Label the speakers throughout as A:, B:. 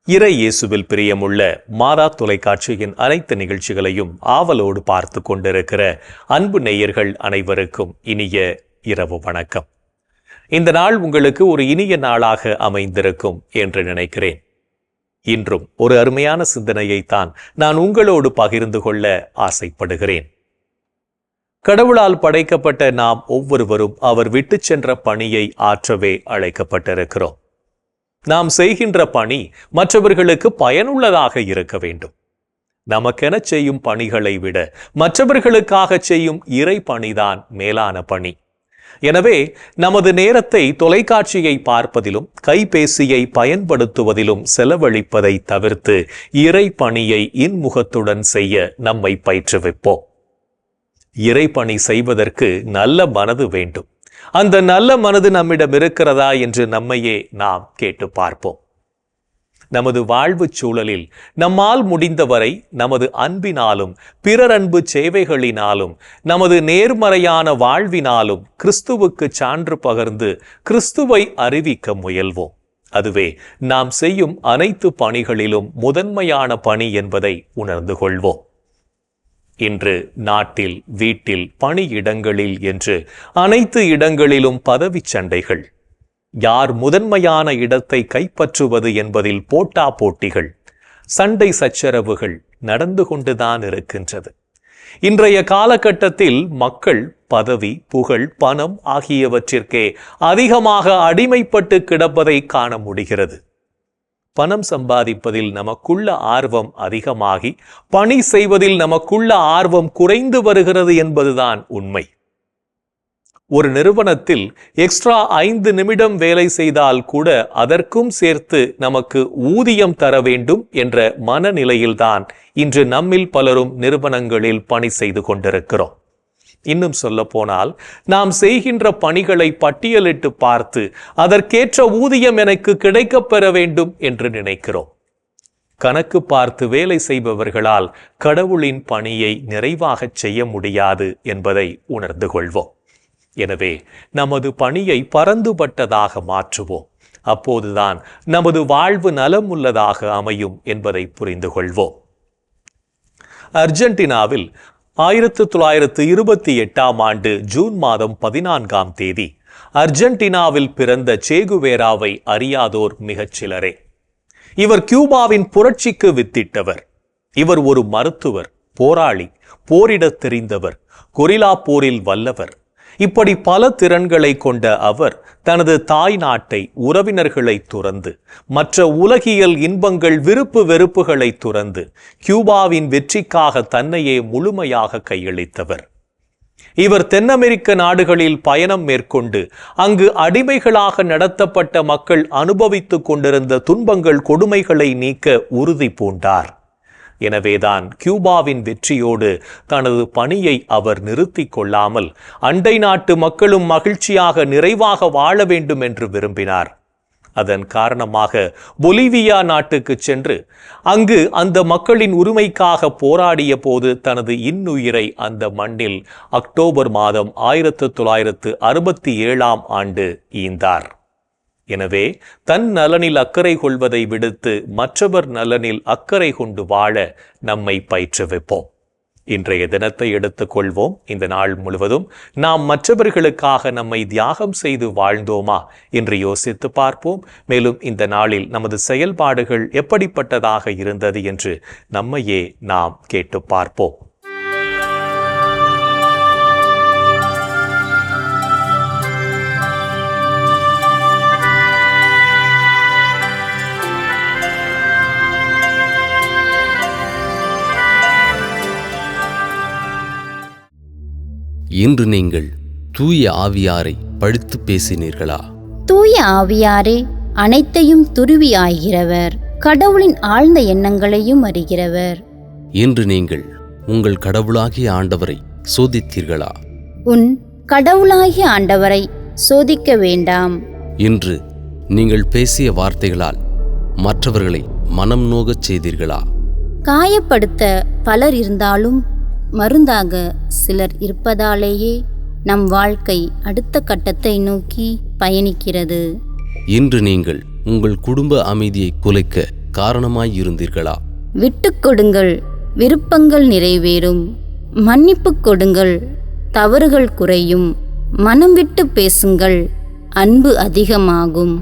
A: இறை இயேசுவில் பிரியமுள்ள மாதா தொலைக்காட்சியின் அனைத்து நிகழ்ச்சிகளையும் ஆவலோடு பார்த்து கொண்டிருக்கிற அன்பு நேயர்கள் அனைவருக்கும் இனிய இரவு வணக்கம். இந்த நாள் உங்களுக்கு ஒரு இனிய நாளாக அமைந்திருக்கும் என்று நினைக்கிறேன். இன்றும் ஒரு அருமையான சிந்தனையைத்தான் நான் உங்களோடு பகிர்ந்து கொள்ள ஆசைப்படுகிறேன். கடவுளால் படைக்கப்பட்ட நாம் ஒவ்வொருவரும் அவர் விட்டு சென்ற பணியை ஆற்றவே அழைக்கப்பட்டிருக்கிறோம். நாம் செய்கின்ற பணி மற்றவர்களுக்கு பயனுள்ளதாக இருக்க வேண்டும். நமக்கென செய்யும் பணிகளை விட மற்றவர்களுக்காக செய்யும் இறை பணிதான் மேலான பணி. எனவே நமது நேரத்தை தொலைக்காட்சியை பார்ப்பதிலும் கைபேசியை பயன்படுத்துவதிலும் செலவழிப்பதை தவிர்த்து இறை பணியை இன்முகத்துடன் செய்ய நம்மை பயிற்றுவிப்போம். இறை பணி செய்வதற்கு நல்ல மனது வேண்டும். அந்த நல்ல மனது நம்மிடம் இருக்கிறதா என்று நம்மையே நாம் கேட்டு பார்ப்போம். நமது வாழ்வு சூழலில் நம்மால் முடிந்தவரை நமது அன்பினாலும் பிறர் அன்பு சேவைகளினாலும் நமது நேர்மறையான வாழ்வினாலும் கிறிஸ்துவுக்கு சான்று பகர்ந்து கிறிஸ்துவை அறிவிக்க முயல்வோம். அதுவே நாம் செய்யும் அனைத்து பணிகளிலும் முதன்மையான பணி என்பதை உணர்ந்து கொள்வோம். இன்று நாட்டில், வீட்டில், பணியிடங்களில் என்று அனைத்து இடங்களிலும் பதவி சண்டைகள். யார் முதன்மையான இடத்தை கைப்பற்றுவது என்பதில் போட்டா போட்டிகள், சண்டை சச்சரவுகள் நடந்து கொண்டுதான் இருக்கின்றது. இன்றைய காலகட்டத்தில் மக்கள் பதவி, புகழ், பணம் ஆகியவற்றிற்கே அதிகமாக அடிமைப்பட்டு கிடப்பதை காண முடிகிறது. பணம் சம்பாதிப்பதில் நமக்குள்ள ஆர்வம் அதிகமாகி பணி செய்வதில் நமக்குள்ள ஆர்வம் குறைந்து வருகிறது என்பதுதான் உண்மை. ஒரு நிறுவனத்தில் எக்ஸ்ட்ரா 5 நிமிடம் வேலை செய்தால் கூட அதற்கும் சேர்த்து நமக்கு ஊதியம் தர வேண்டும் என்ற மனநிலையில்தான் இன்று நம்மில் பலரும் நிறுவனங்களில் பணி செய்து கொண்டிருக்கிறோம். இன்னும் சொல்ல போனால் நாம் செய்கின்ற பணிகளை பட்டியலிட்டு பார்த்து அதற்கேற்ற ஊதியம் எனக்கு கிடைக்கப் பெற வேண்டும் என்று நினைக்கிறோம். கணக்கு பார்த்து வேலை செய்பவர்களால் கடவுளின் பணியை நிறைவாக செய்ய முடியாது என்பதை உணர்ந்து கொள்வோம். எனவே நமது பணியை பரந்துபட்டதாக மாற்றுவோம். அப்போதுதான் நமது வாழ்வு நலமுள்ளதாக அமையும் என்பதை புரிந்து கொள்வோம். அர்ஜென்டினாவில் 1928 ஜூன் மாதம் 14 அர்ஜென்டினாவில் பிறந்த சேகுவேராவை அறியாதோர் மிகச் சிலரே. இவர் கியூபாவின் புரட்சிக்கு வித்திட்டவர். இவர் ஒரு மருத்துவர், போராளி, போரிடத் தெரிந்தவர், கொரில்லா போரில் வல்லவர். இப்படி பல திறன்களை கொண்ட அவர் தனது தாய் நாட்டை, உறவினர்களை துறந்து, மற்ற உலகியல் இன்பங்கள், விருப்பு வெறுப்புகளை துறந்து கியூபாவின் வெற்றிக்காக தன்னையே முழுமையாக கையளித்தவர். இவர் தென் அமெரிக்க நாடுகளில் பயணம் மேற்கொண்டு அங்கு அடிமைகளாக நடத்தப்பட்ட மக்கள் அனுபவித்துக் கொண்டிருந்த துன்பங்கள், கொடுமைகளை நீக்க உறுதி பூண்டார். எனவேதான் கியூபாவின் வெற்றியோடு தனது பணியை அவர் நிறுத்தி கொள்ளாமல் அண்டை நாட்டு மக்களும் மகிழ்ச்சியாக நிறைவாக வாழ வேண்டும் என்று விரும்பினார். அதன் காரணமாக பொலிவியா நாட்டுக்கு சென்று அங்கு அந்த மக்களின் உரிமைக்காக போராடிய போது தனது இன்னுயிரை அந்த மண்ணில் அக்டோபர் மாதம் 1967 ஈந்தார். எனவே தன் நலனில் அக்கறை கொள்வதை விடுத்து மற்றவர் நலனில் அக்கறை கொண்டு வாழ நம்மை பயிற்றுவிப்போம். இன்றைய தினத்தை எடுத்துக்கொள்வோம். இந்த நாள் முழுவதும் நாம் மற்றவர்களுக்காக நம்மை தியாகம் செய்து வாழ்ந்தோமா என்று யோசித்து பார்ப்போம். மேலும் இந்த நாளில் நமது செயல்பாடுகள் எப்படிப்பட்டதாக இருந்தது என்று நம்மையே நாம் கேட்டு பார்ப்போம்.
B: இன்று நீங்கள் தூய ஆவியாரை பழித்து பேசினீர்களா?
C: தூய ஆவியாரே அனைத்தையும் துருவி ஆகிறவர், கடவுளின் ஆழ்ந்த எண்ணங்களையும் அறிகிறவர்.
B: இன்று நீங்கள் உங்கள் கடவுளாகிய ஆண்டவரை சோதித்தீர்களா?
C: உன் கடவுளாகிய ஆண்டவரை சோதிக்க வேண்டாம்.
B: இன்று நீங்கள் பேசிய வார்த்தைகளால் மற்றவர்களை மனம் நோகச் செய்தீர்களா?
C: காயப்படுத்த பலர் இருந்தாலும் மருந்தாக சிலர் இருப்பதாலேயே நம் வாழ்க்கை அடுத்த கட்டத்தை நோக்கி பயணிக்கிறது.
B: இன்று நீங்கள் உங்கள் குடும்ப அமைதியை குலைக்க காரணமாயிருந்தீர்களா?
C: விட்டுக் கொடுங்கள், விருப்பங்கள் நிறைவேறும். மன்னிப்புக் கொடுங்கள், தவறுகள் குறையும். மனம் விட்டு பேசுங்கள், அன்பு அதிகமாகும்.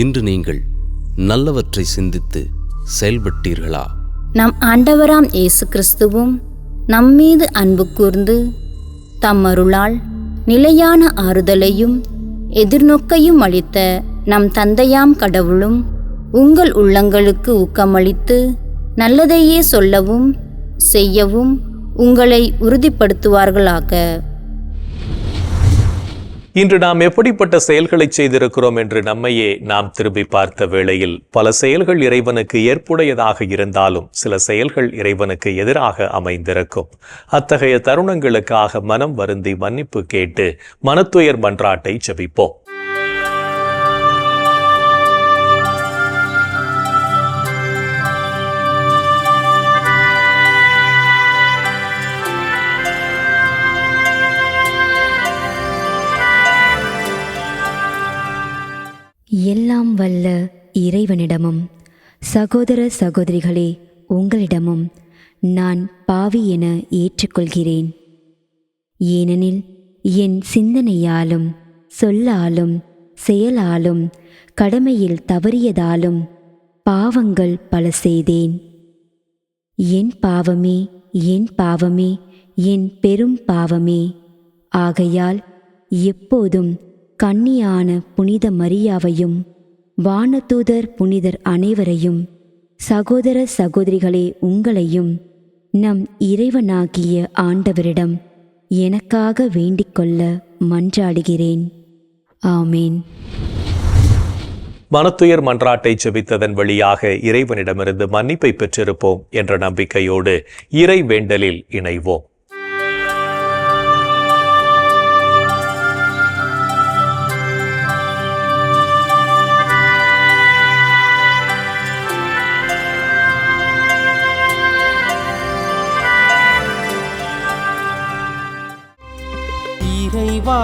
B: இன்று நீங்கள் நல்லவற்றை சிந்தித்து செயல்பட்டீர்களா?
C: நம் ஆண்டவராம் இயேசு கிறிஸ்துவும் நம்மீது அன்பு கூர்ந்து தம் அருளால் நிலையான ஆறுதலையும் எதிர்நோக்கையும் அளித்த நம் தந்தையாம் கடவுளும் உங்கள் உள்ளங்களுக்கு ஊக்கமளித்து நல்லதையே சொல்லவும் செய்யவும் உங்களை உறுதிப்படுத்துவார்களாக.
A: இன்று நாம் எப்படிப்பட்ட செயல்களை செய்திருக்கிறோம் என்று நம்மையே நாம் திரும்பி பார்த்த வேளையில் பல செயல்கள் இறைவனுக்கு ஏற்புடையதாக இருந்தாலும் சில செயல்கள் இறைவனுக்கு எதிராக அமைந்திருக்கும். அத்தகைய தருணங்களுக்காக மனம் வருந்தி மன்னிப்பு கேட்டு மனத்துயர் மன்றாட்டை ஜெபிப்போம்.
D: எல்லாம் வல்ல இறைவனிடமும் சகோதர சகோதரிகளே உங்களிடமும் நான் பாவி என ஏற்றுக்கொள்கிறேன். ஏனெனில் என் சிந்தனையாலும் சொல்லாலும் செயலாலும் கடமையில் தவறியதாலும் பாவங்கள் பல செய்தேன். என் பாவமே, என் பாவமே, என் பெரும் பாவமே. ஆகையால் எப்போதும் கன்னியான புனித மரியாவையும் வானதூதர் புனிதர் அனைவரையும் சகோதர சகோதரிகளே உங்களையும் நம் இறைவனாகிய ஆண்டவரிடம் எனக்காக வேண்டிக்கொள்ள மன்றாடுகிறேன். ஆமேன்.
A: மனத்துயர் மன்றாட்டை ஜெபித்ததன் வழியாக இறைவனிடமிருந்து மன்னிப்பை பெற்றிருப்போம் என்ற நம்பிக்கையோடு இறை வேண்டலில் இணைவோம்.
E: இறைவா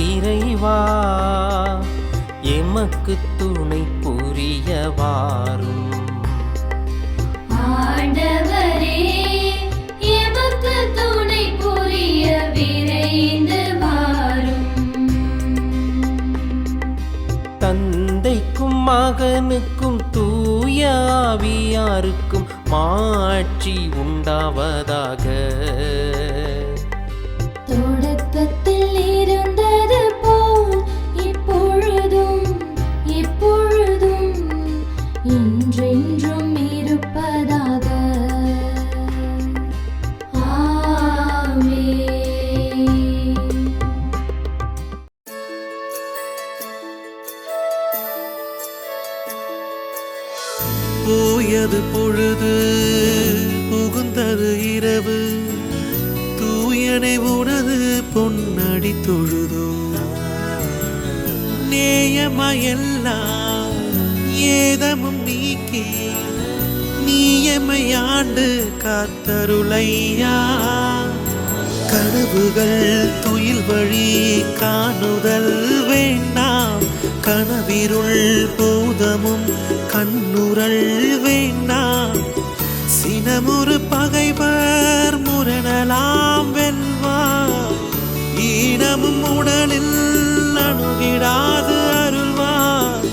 E: இறைவா எமக்கு துணை புரிய வாரும்.
F: ஆண்டவரே எமக்கு துணை புரிய விரைந்து வாரும்.
E: தந்தைக்கும் மகனுக்கும் தூய ஆவியாருக்கும் மாட்சி உண்டாவதாக.
F: தொடக்கத்தில் இருந்தது போல் இப்பொழுதும் எப்பொழுதும் என்றென்றும் இருப்பதாக. ஆமென்.
G: போயது பொழுது புகுந்தது இரவு, தூயனை உனது பொன்னடி தொழுதோ. நேயமையெல்லாம் ஏதமும் நீக்கி நீயமையாண்டு காத்தருளையா. கனவுகள் துயில் வழி காணுதல் வேண்டாம், கனவிருள் பூதமும் கண்ணுரல் வேண்டாம். சினமுறு பகைவர் முரணலாம் வெல்வார், ஈனமும் உடலில் அணுகிடாது அருள்வார்.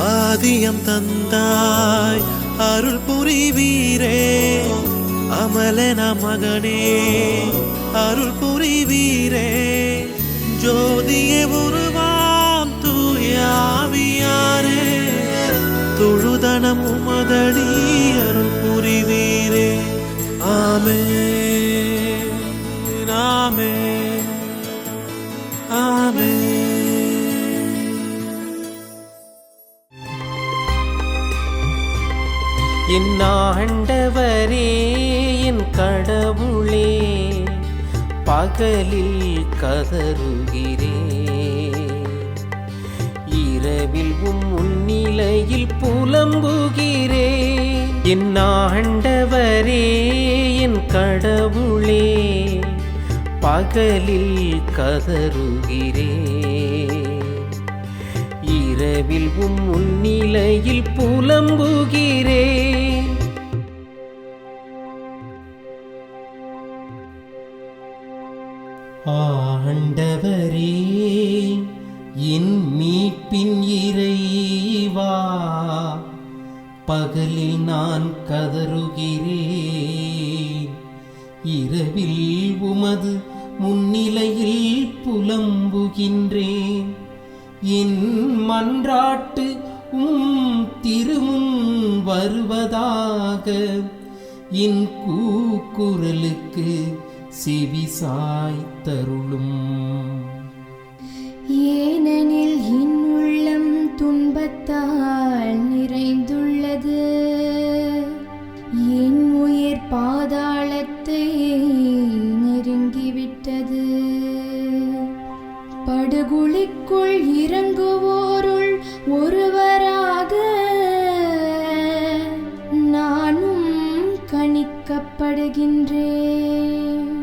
G: ஆதியம் தந்தாய் அருள் புரிவீரே, அமலன மகனே அருள் புரிவீரே. ஜோதியே உருவாம் தூயாவியாரே, தொழுதனம் உமதடி அருள் புரிவீரே. ஆமென் ஆமென் ஆமென்.
E: என் ஆண்டவரே என் கடவுளே, பகலில் கதறுகிறேன், இரவில் முன்னிலையில் புலம்புகிறேன். என் ஆண்டவரே என் கடவுளே, பகலில் கதறுகிறேன், இரவில் முன்னிலையில் புலம்புகிறேன். ஆண்டவரே, என் மீட்பின் இறைவா, பகலில் நான் கதறுகிறேன், இரவில் உமது முன்னிலையில் புலம்புகின்றேன். என் மன்றாட்டு திருமுன் வருவதாக, என் கூக்குரலுக்கு செவி சாய்த்தருளும்.
F: ஏனெனில் என் உள்ளம் துன்பத்தால் நிறைந்துள்ளது, என் உயிர் பாதாளத்தை நெருங்கிவிட்டது. படுகுழிக்குள் இறங்குவோருள் ஒருவராக நானும் கணிக்கப்படுகின்றேன்.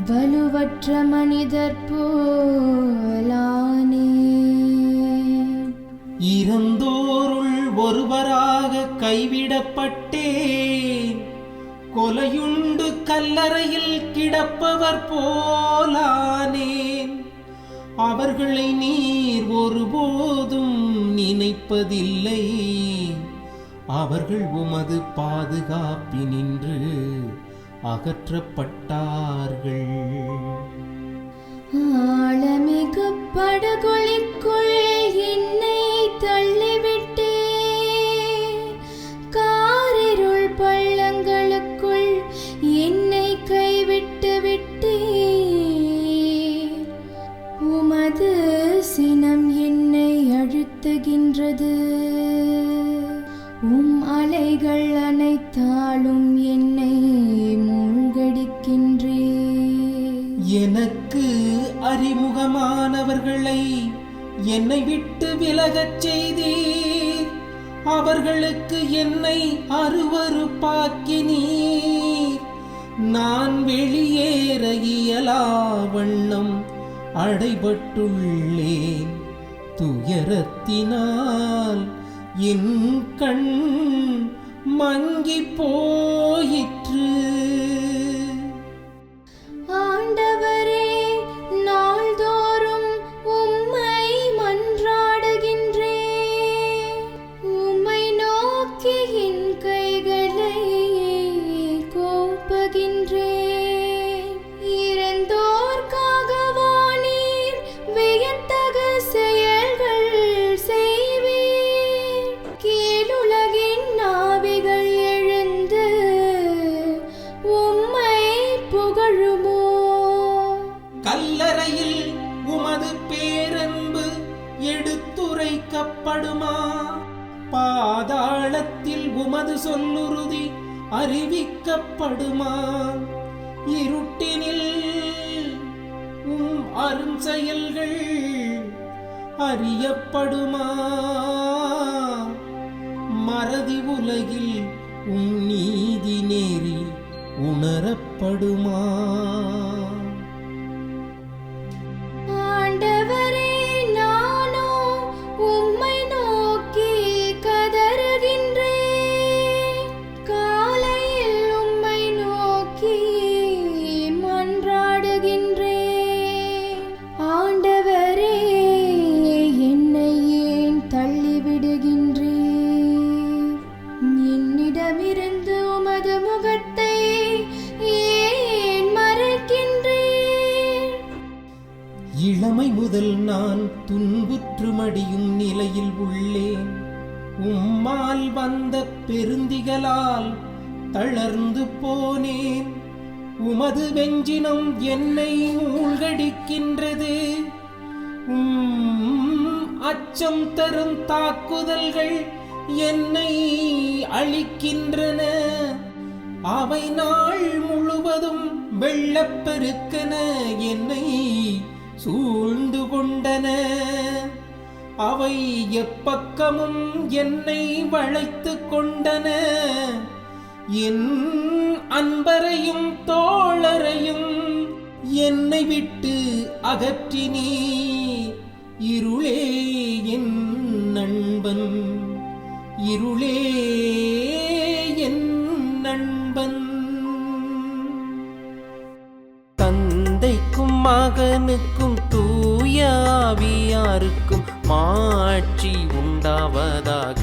F: வலுவற்ற மனிதர் போலானே.
E: இறந்தோருள் ஒருவராக கைவிடப்பட்டேன், கொலையுண்டு கல்லறையில் கிடப்பவர் போலானேன். அவர்களை நீர் ஒருபோதும் நினைப்பதில்லை, அவர்கள் உமது பாதுகாப்பினின்று அகற்றப்பட்டார்கள்.
F: ஆழமிகு படுகொலிக்குள் என்னை தள்ளிவிட்டே, காரிருள் பள்ளங்களுக்குள் என்னை கைவிட்டு விட்டே. உமது சினம் என்னை அழுத்துகின்றது, அலைகள் அனைத்தாலும் என்னை மூழ்கடிக்கின்றே.
E: எனக்கு அறிமுகமானவர்களை என்னை விட்டு விலகச் செய்தீர், அவர்களுக்கு என்னை அருவருப்பாக்கினீர். நான் வெளியேற இயலா வண்ணம் அடைபட்டுள்ளேன், துயரத்தினால் என் கண் மங்கி போயிற்று.
F: ஆண்டவரே, நாள்தோறும் உம்மை மன்றாடுகின்றேன், உம்மை நோக்கி என் கைகளை கோப்புகின்றேன். இறந்தோர்க்காகவா நீர் வியத்தக செயல்கள் செய்வீர்? கீழுலகின் நாவிகள் எழுந்து உம்மை புகழுமோ?
E: கல்லறையில் உமது பேரன்பு எடுத்துரைக்கப்படுமா? பாதாளத்தில் உமது சொல்லுறுதி அறிவிக்கப்படுமா? இருட்டினில் அரும் செயல்கள் அறியப்படுமா? மறதி உலகில் நீதி நேரி உணரப்படுமா?
F: ஆண்டவரே, நானோ உம்மை நோக்கி கதறுகின்றேன், காலையில் உம்மை நோக்கி மன்றாடுகின்றேன். ஆண்டவரே, என்னை ஏன் தள்ளிவிடுகின்றீர்? என்னிடமிருந்து உமது முகத்தை ஏன் மறைக்கின்றீர்?
E: இளமை முதல் நான் துன்புற்று மடியும் நிலையில் உள்ளேன், உம்மால் வந்த பெருந்திகளால் தளர்ந்து போனேன். உமது வெஞ்சினம் என்னை மூழ்கடிக்கின்றது, அச்சம் தரும் தாக்குதல்கள் என்னை அழிக்கின்றன. அவை நாள் முழுவதும் வெள்ளப்பெருக்கென என்னை சூழ்ந்து கொண்டன. அவை எப்பக்கமும் என்னை வளைத்து கொண்டன. என் அன்பரையும் தோழரையும் என்னை விட்டு அகற்றினீ. இருளே என் நண்பன், இருளே என் நண்பன். தந்தைக்கும் மகனுக்கும் தூய ஆவியாருக்கும் மாட்சி உண்டாவதாக.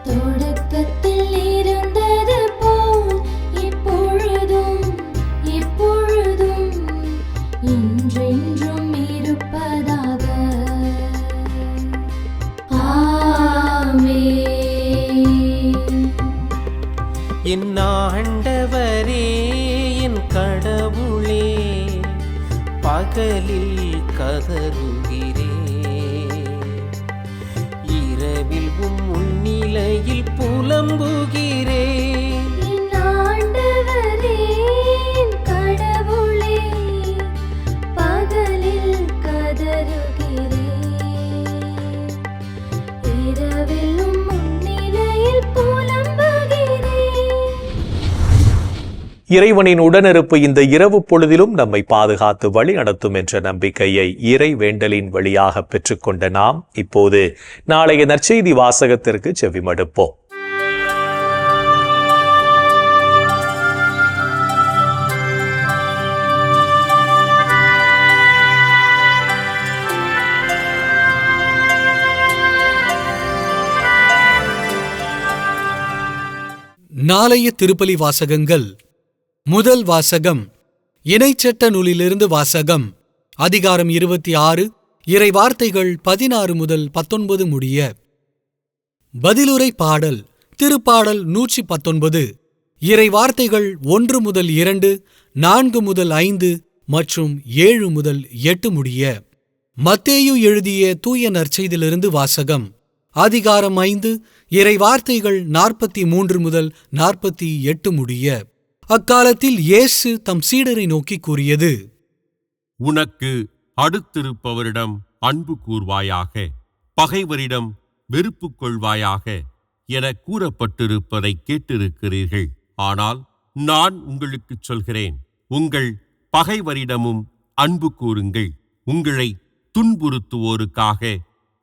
F: தொடக்கத்தில் இருந்தது போல் இப்பொழுதும் எப்பொழுதும் என்றென்றும் இருப்பதாக. ஆமென்.
E: என் ஆண்டவரே, என் கடவுளே, பகலில் கதறுகிறேன், இரவில் முன்னிலையில் புலம்புகிறேன்.
F: என் ஆண்டவரே, என் கடவுளே, பகலில் கதறுகிறேன், இரவில் முன்னிலையில் புலம்புகிறேன்.
A: இறைவனின் உடனிருப்பு இந்த இரவு பொழுதிலும் நம்மை பாதுகாத்து வழி நடத்தும் என்ற நம்பிக்கையை இறை வேண்டலின் வழியாக பெற்றுக்கொண்ட நாம் இப்போது நாளைய நற்செய்தி வாசகத்திற்கு செவிமடுப்போம்.
H: நாளைய திருப்பலி வாசகங்கள். முதல் வாசகம் இணைச்சட்ட நூலிலிருந்து வாசகம். அதிகாரம் 26, இறை வார்த்தைகள் 16 முதல் 19 முடிய. பதிலுரை பாடல். திருப்பாடல் 119, இறை வார்த்தைகள் 1 முதல் 2, 4 முதல் 5 மற்றும் 7 முதல் 8 முடிய. மத்தேயு எழுதிய தூய நற்செய்தியிலிருந்து வாசகம். அதிகாரம் 5, இறை வார்த்தைகள் 43 முதல் 48 முடிய. அக்காலத்தில் இயேசு தம் சீடரை நோக்கி கூறியது:
I: உனக்கு அடுத்திருப்பவரிடம் அன்பு கூர்வாயாக, பகைவரிடம் வெறுப்பு கொள்வாயாக என கூறப்பட்டிருப்பதை கேட்டிருக்கிறீர்கள். ஆனால் நான் உங்களுக்குச் சொல்கிறேன், உங்கள் பகைவரிடமும் அன்பு கூறுங்கள், உங்களை துன்புறுத்துவோருக்காக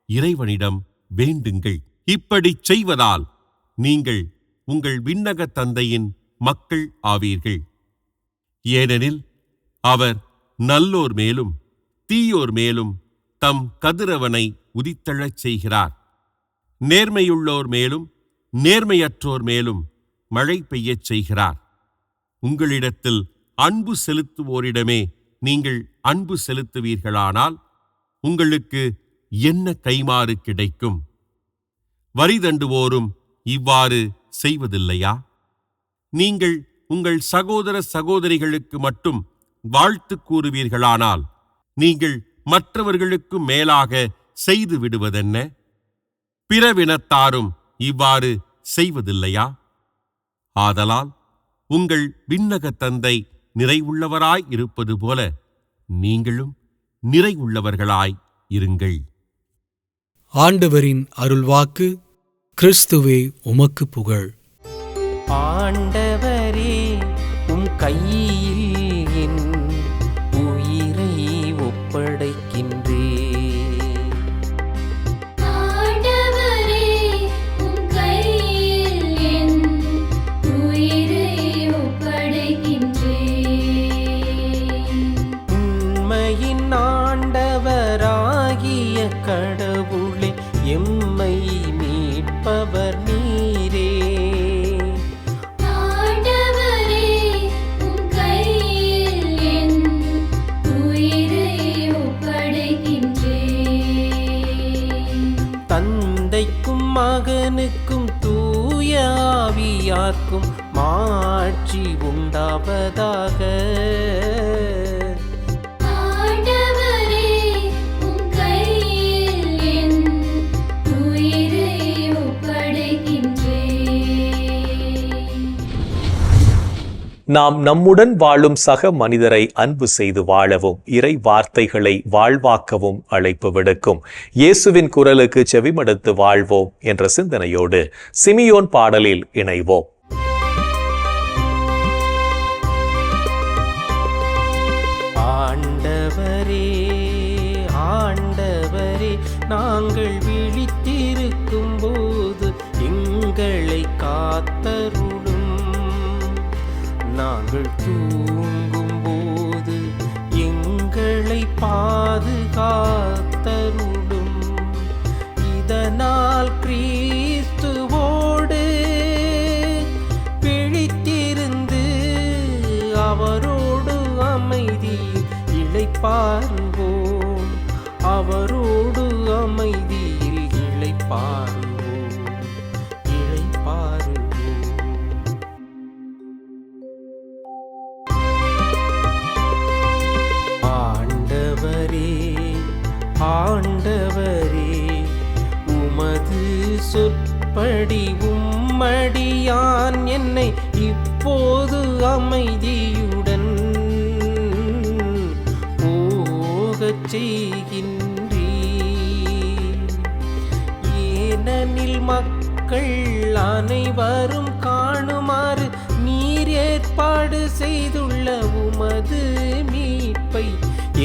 I: இறைவனிடம் வேண்டுங்கள். இப்படிச் செய்வதால் நீங்கள் உங்கள் விண்ணக தந்தையின் மக்கள் ஆவீர்கள். ஏனெனில் அவர் நல்லோர் மேலும் தீயோர் மேலும் தம் கதிரவனை உதித்தெழச் செய்கிறார். நேர்மையுள்ளோர் மேலும் நேர்மையற்றோர் மேலும் மழை பெய்யச் செய்கிறார். உங்களிடத்தில் அன்பு செலுத்துவோரிடமே நீங்கள் அன்பு செலுத்துவீர்களானால் உங்களுக்கு என்ன கைமாறு கிடைக்கும்? வரி தண்டுவோரும் இவ்வாறு செய்வதில்லையா? நீங்கள் உங்கள் சகோதர சகோதரிகளுக்கு மட்டும் வாழ்த்து கூறுவீர்களானால் நீங்கள் மற்றவர்களுக்கு மேலாக செய்து விடுவதென்ன? பிறவினத்தாரும் இவ்வாறு செய்வதில்லையா? ஆதலால் உங்கள் விண்ணக தந்தை நிறைவுள்ளவராய் இருப்பது போல நீங்களும் நிறைவுள்ளவர்களாய் இருங்கள்.
H: ஆண்டவரின் அருள்வாக்கு. கிறிஸ்துவே உமக்கு புகழ்.
E: ஆண்டவரே, உம் கையில் என் உயிரை ஒப்படைக்கின்றேன்.
F: ஆண்டவரே, உம் கையில் என் உயிரை ஒப்படைக்கின்றேன்.
E: உண்மையின் ஆண்டவராகிய கடவுளே, எம்மை மீட்பவர் நீரே.
F: ஆண்டவரே, உம் கையில் என் உயிரை ஒப்படைக்கின்றேன்.
E: தந்தைக்கும் மகனுக்கும் தூய ஆவியார்க்கும் மாட்சி உண்டாவதாக.
F: ஆண்டவரே, உம் கையில் என் உயிரை ஒப்படைக்கின்றேன்.
A: நாம் நம்முடன் வாழும் சக மனிதரை அன்பு செய்து வாழவும் இறை வார்த்தைகளை வாழ்வாக்கவும் அழைப்பு விடுக்கும் இயேசுவின் குரலுக்கு செவிமடுத்து வாழ்வோம் என்ற சிந்தனையோடு சிமியோன் பாடலில் இணைவோம்.
E: ஆண்டவரே, ஆண்டவரே, நாங்கள் தூங்கும்போது எங்களை பாதுகாத்தருளும். இதனால் கிறிஸ்துவோடு பிழித்திருந்து அவரோடு அமைதி இளைப்பாறுவோம். அவரோடு அமைதியில் இளைப்பாறுவோம், இளைப்பாறுவோம். ஆண்டவரே, ஆண்டவரே, உமது சொற்படி உம்மடியான் என்னை இப்போது அமைதியுடன் போகச் செய்கின்றீர். ஏனெனில் மக்கள் அனைவரும் காணுமாறு நீர் ஏற்பாடு செய்துள்ள உமது மீட்பை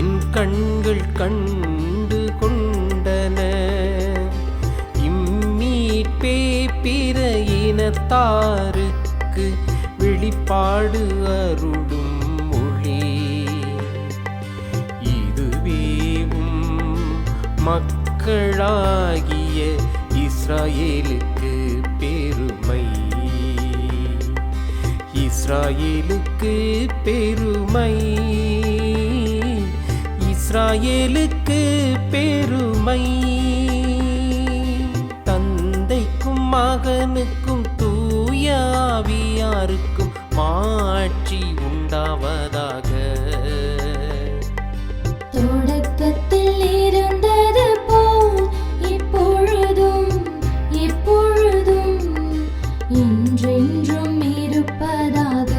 E: என் கண்கள் கண்டு கொண்டன. இம்மீட்பே பிற இனத்தாருக்கு வெளிப்பாடு அருளும் மொழி. இதுவேவும் மக்களாகிய இஸ்ராயேலுக்கு பெருமை. இஸ்ராயேலுக்கு பெருமை. இஸ்ராயேலுக்கு பெருமை. தந்தைக்கும் மகனுக்கும் தூய ஆவியாருக்கும் மாட்சி உண்டாவதாக.
F: தொடக்கத்தில் இருந்தது போல் இப்பொழுதும் எப்பொழுதும் என்றென்றும் இருப்பதாக.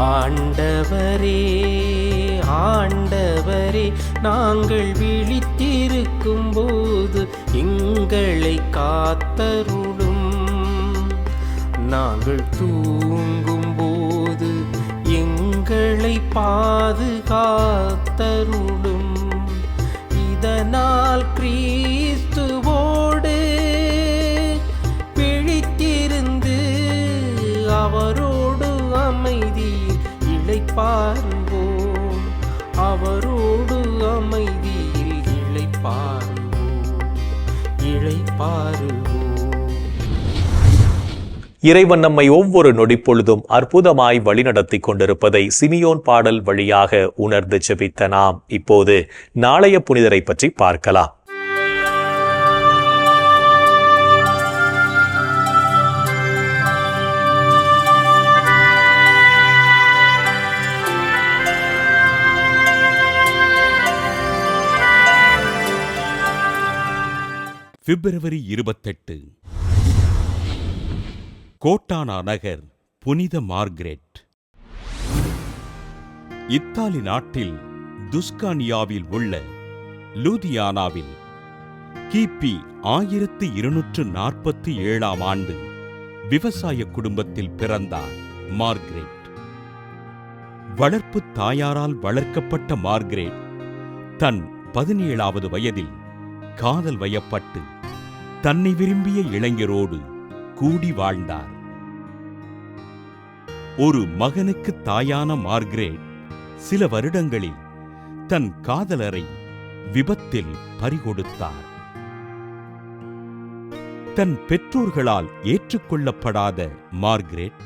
E: ஆண்டவரே, ஆண்டவரே, நாங்கள் விழித்திருக்கும் போது எங்களை காத்தருளும். நாங்கள் தூங்கும் போது எங்களை பாதுகாத்தருளும். இதனால் கிறிஸ்துவோடு பிழித்திருந்து அவரோடு அமைதி இளைப்பாறுவோம். அவரோடு அமைதியில் இளைப்பாறுவோம், இளைப்பாறுவோம்.
A: இறைவன் நம்மை ஒவ்வொரு நொடிப்பொழுதும் அற்புதமாய் வழிநடத்தி கொண்டிருப்பதை சிமியோன் பாடல் வழியாக உணர்ந்து ஜெபித்த நாம் இப்போது நாளைய புனிதரை பற்றி பார்க்கலாம்.
J: பிப்ரவரி 28 கோட்டானா நகர் புனித மார்க்ரெட். இத்தாலி நாட்டில் துஸ்கானியாவில் உள்ள லூதியானாவில் கிபி 1247ஆம் ஆண்டு விவசாய குடும்பத்தில் பிறந்தார் மார்க்ரெட். வளர்ப்பு தாயாரால் வளர்க்கப்பட்ட மார்க்ரெட் தன் 17வது வயதில் காதல் வயப்பட்டு தன்னை விரும்பிய இளைஞரோடு கூடி வாழ்ந்தார். ஒரு மகனுக்கு தாயான மார்க்ரெட் சில வருடங்களில் தன் காதலரை விபத்தில் பறிகொடுத்தார். தன் பெற்றோர்களால் ஏற்றுக்கொள்ளப்படாத மார்க்ரெட்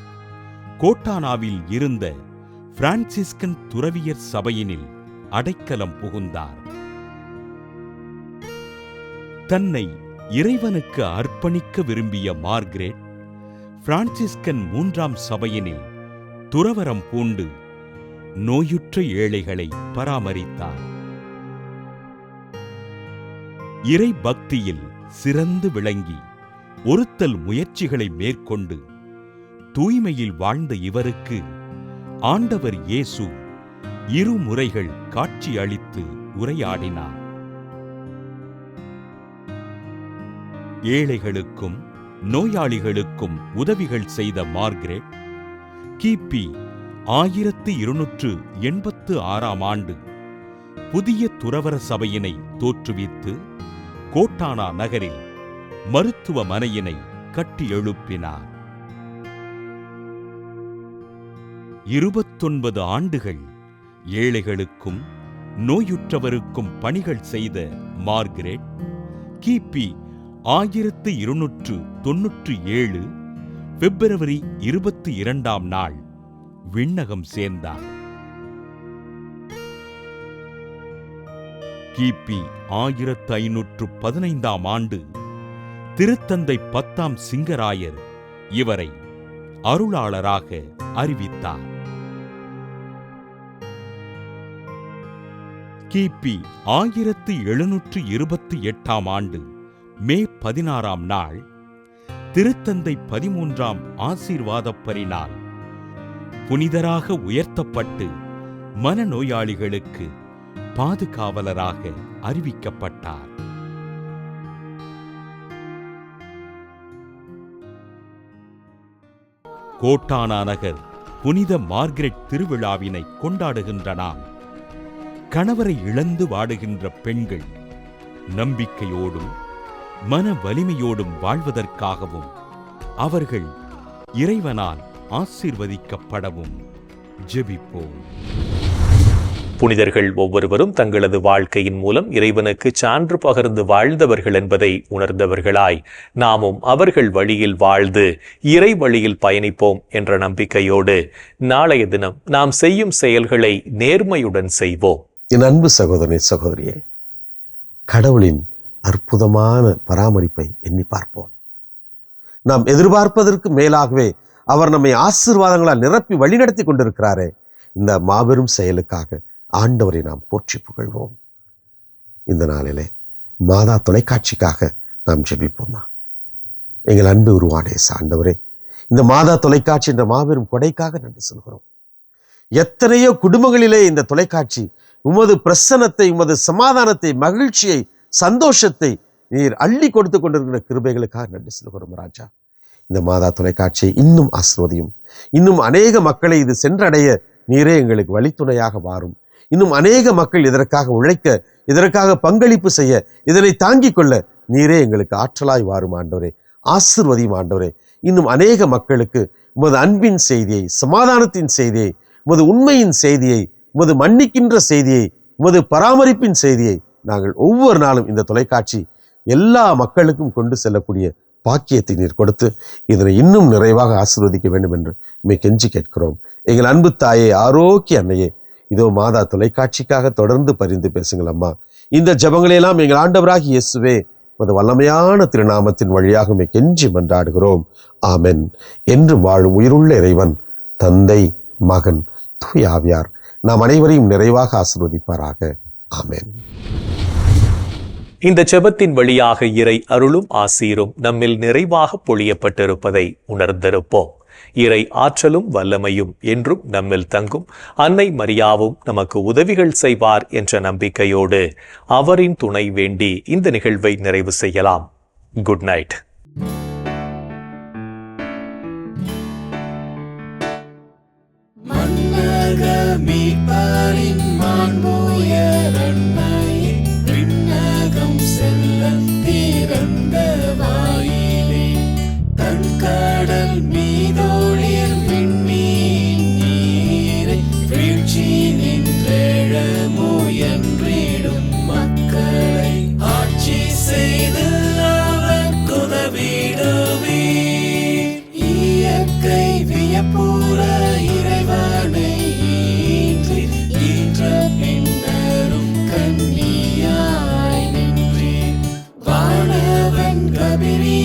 J: கோட்டானாவில் இருந்த பிரான்சிஸ்கன் துறவியர் சபையினில் அடைக்கலம் புகுந்தார். தன்னை இறைவனுக்கு அர்ப்பணிக்க விரும்பிய மார்க்ரெட் பிரான்சிஸ்கன் 3ஆம் சபையினில் துறவரம் பூண்டு நோயுற்ற ஏழைகளை பராமரித்தார். இறை பக்தியில் சிறந்து விளங்கி ஒருத்தல் முயற்சிகளை மேற்கொண்டு தூய்மையில் வாழ்ந்த இவருக்கு ஆண்டவர் இயேசு 2 முறைகள் காட்சி அளித்து உரையாடினார். ஏழைகளுக்கும் நோயாளிகளுக்கும் உதவிகள் செய்த மார்க்ரெட் கிபி 1286ஆம் ஆண்டு புதிய துறவர சபையினை தோற்றுவித்து கோட்டானா நகரில் மருத்துவமனையினை கட்டி எழுப்பினார். 29 ஆண்டுகள் ஏழைகளுக்கும் நோயுற்றவருக்கும் பணிகள் செய்த மார்கரெட் கிபி 1297 பிப்ரவரி 22ஆம் நாள் விண்ணகம் சேர்ந்தார். கிபி 1515ஆம் ஆண்டு திருத்தந்தை 10ஆம் சிங்கராயர் இவரை அருளாளராக அறிவித்தார். கிபி 1728ஆம் ஆண்டு மே 16ஆம் நாள் திருத்தந்தை 13ஆம் ஆசீர்வாதப்பரினால் புனிதராக உயர்த்தப்பட்டு மனநோயாளிகளுக்கு பாதுகாவலராக அறிவிக்கப்பட்டார். கோட்டானா நகர் புனித மார்கரெட் திருவிழாவினை கொண்டாடுகின்ற நாம் கணவரை இழந்து வாடுகின்ற பெண்கள் நம்பிக்கையோடும் மன வலிமையோடும் வாழ்வதற்காகவும் அவர்கள் இறைவனால் ஆசீர்வதிக்கப்படவும் ஜெபிப்போம்.
A: புனிதர்கள் ஒவ்வொருவரும் தங்களது வாழ்க்கையின் மூலம் இறைவனுக்கு சான்று பகர்ந்து வாழ்ந்தவர்கள் என்பதை உணர்ந்தவர்களாய் நாமும் அவர்கள் வழியில் வாழ்ந்து இறை வழியில் பயணிப்போம் என்ற நம்பிக்கையோடு நாளைய தினம் நாம் செய்யும் செயல்களை நேர்மையுடன் செய்வோம்.
K: என் அன்பு சகோதரனே, சகோதரியே, கடவுளின் அற்புதமான பராமரிப்பை எண்ணி பார்ப்போம். நாம் எதிர்பார்ப்பதற்கு மேலாகவே அவர் நம்மை ஆசீர்வாதங்களால் நிரப்பி வழிநடத்தி கொண்டிருக்கிறாரே, இந்த மாபெரும் செயலுக்காக ஆண்டவரை நாம் போற்றி புகழ்வோம். இந்த நாளிலே மாதா தொலைக்காட்சிக்காக நாம் ஜெபிப்போமா? எங்கள் அன்பு உருவானே ஆண்டவரே, இந்த மாதா தொலைக்காட்சி என்ற மாபெரும் கொடைக்காக நன்றி சொல்கிறோம். எத்தனையோ குடும்பங்களிலே இந்த தொலைக்காட்சி உமது பிரசன்னத்தை, உமது சமாதானத்தை, மகிழ்ச்சியை, சந்தோஷத்தை நீர் அள்ளி கொடுத்து கொண்டிருக்கிற கிருபைகளுக்காக நன்றி சொல்கிறோம் ராஜா. இந்த மாதா தொலைக்காட்சியை இன்னும் ஆசீர்வதியும். இன்னும் அநேக மக்களை இது சென்றடைய நீரே எங்களுக்கு வழித்துணையாக மாறும். இன்னும் அநேக மக்கள் இதற்காக உழைக்க, இதற்காக பங்களிப்பு செய்ய, இதனை தாங்கிக் கொள்ள நீரே எங்களுக்கு ஆற்றலாய் வாரும் ஆண்டவரே. ஆசீர்வதியும் ஆண்டவரே. இன்னும் அநேக மக்களுக்கு உமது அன்பின் செய்தியை, சமாதானத்தின் செய்தியை, உமது உண்மையின் செய்தியை, உமது மன்னிக்கின்ற செய்தியை, உமது பராமரிப்பின் செய்தியை நாங்கள் ஒவ்வொரு நாளும் இந்த தொலைக்காட்சி எல்லா மக்களுக்கும் கொண்டு செல்லக்கூடிய பாக்கியத்தை நீர் கொடுத்து இதனை இன்னும் நிறைவாக ஆசீர்வதிக்க வேண்டும் என்று உம்மை கெஞ்சி கேட்கிறோம். எங்கள் அன்பு தாயே, ஆரோக்கிய அன்னையே, இதோ மாதா தொலைக்காட்சிக்காக தொடர்ந்து பரிந்து பேசுங்கள் அம்மா. இந்த ஜெபங்களையெல்லாம் எங்கள் ஆண்டவராகி இயேசுவே உமது வல்லமையான திருநாமத்தின் வழியாக உம்மை கெஞ்சி மன்றாடுகிறோம். ஆமென். என்றும் வாழும் உயிருள்ள இறைவன் தந்தை, மகன், தூய ஆவியார் நாம் அனைவரையும் நிறைவாக ஆசீர்வதிப்பாராக. ஆமென்.
A: இந்த ஜெபத்தின் வழியாக இறை அருளும் ஆசீரும் நம்மில் நிறைவாக பொழியப்பட்டிருப்பதை உணர்ந்திருப்போம். இறை ஆற்றலும் வல்லமையும் என்றும் நம்மில் தங்கும். அன்னை மரியாவும் நமக்கு உதவிகள் செய்வார் என்ற நம்பிக்கையோடு அவரின் துணை வேண்டி இந்த நிகழ்வை நிறைவு செய்யலாம். Good night.
E: கன்னியாய் நின்றே வானவன் கபிரி